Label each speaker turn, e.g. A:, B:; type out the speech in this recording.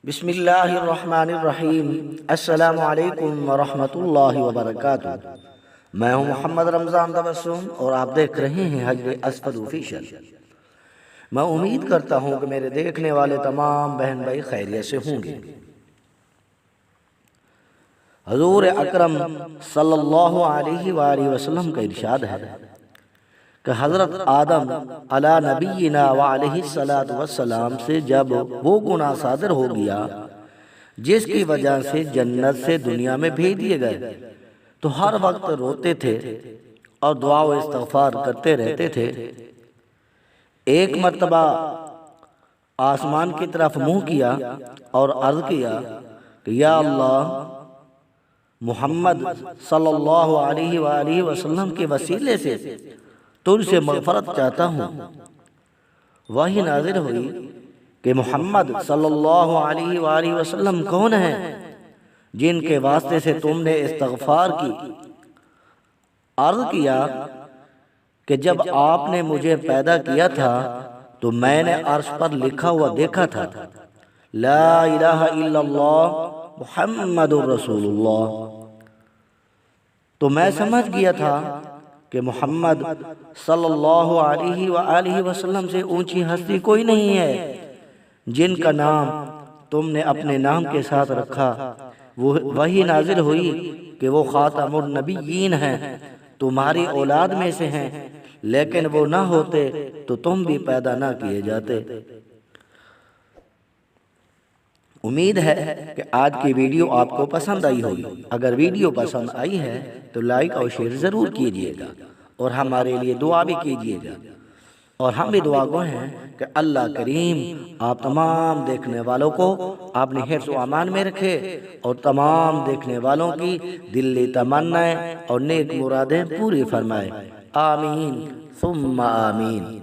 A: بسم اللہ الرحمن الرحیم۔ السلام علیکم ورحمۃ اللہ وبرکاتہ۔ میں ہوں محمد رمضان تبسم اور آپ دیکھ رہے ہیں حجر اسود آفیشل۔ میں امید کرتا ہوں کہ میرے دیکھنے والے تمام بہن بھائی خیریت سے ہوں گے۔ حضور اکرم صلی اللہ علیہ وآلہ وسلم کا ارشاد ہے کہ حضرت آدم علی نبینا وعلیہ السلام سے جب وہ گناہ صادر ہو گیا جس کی وجہ سے جنت سے دنیا میں بھیج دیے گئے تو ہر وقت روتے تھے اور دعا و استغفار کرتے رہتے تھے۔ ایک مرتبہ آسمان کی طرف منہ کیا اور عرض کیا کہ یا اللہ، محمد صلی اللہ علیہ وآلہ وسلم کے وسیلے سے تجھ سے مغفرت چاہتا ہوں۔ وحی نازل ہوئی کہ محمد صلی اللہ علیہ وآلہ وسلم کون ہیں جن کے واسطے سے تم نے استغفار کی؟ عرض کیا کہ جب آپ نے مجھے پیدا کیا تھا تو میں نے عرش پر لکھا ہوا دیکھا تھا لا الہ الا اللہ محمد رسول اللہ، تو میں سمجھ گیا تھا کہ محمد صلی اللہ علیہ وآلہ وسلم سے اونچی ہستی کوئی نہیں ہے۔ جن کا نام تم نے اپنے نام کے ساتھ رکھا وہی نازل ہوئی کہ وہ خاتم النبیین ہیں، تمہاری اولاد میں سے ہیں، لیکن وہ نہ ہوتے تو تم بھی پیدا نہ کیے جاتے۔ امید ہے کہ آج کی ویڈیو آپ کو پسند آئی ہوگی۔ اگر ویڈیو پسند آئی ہے تو لائک اور شیئر ضرور کیجئے گا اور ہمارے لیے دعا بھی کیجئے گا، اور ہم بھی دعا گو ہیں کہ اللہ کریم آپ تمام دیکھنے والوں کو اپنے حفظ و امان میں رکھے اور تمام دیکھنے والوں کی دلی تمنائیں اور نیک مرادیں پوری فرمائے۔ آمین ثم آمین۔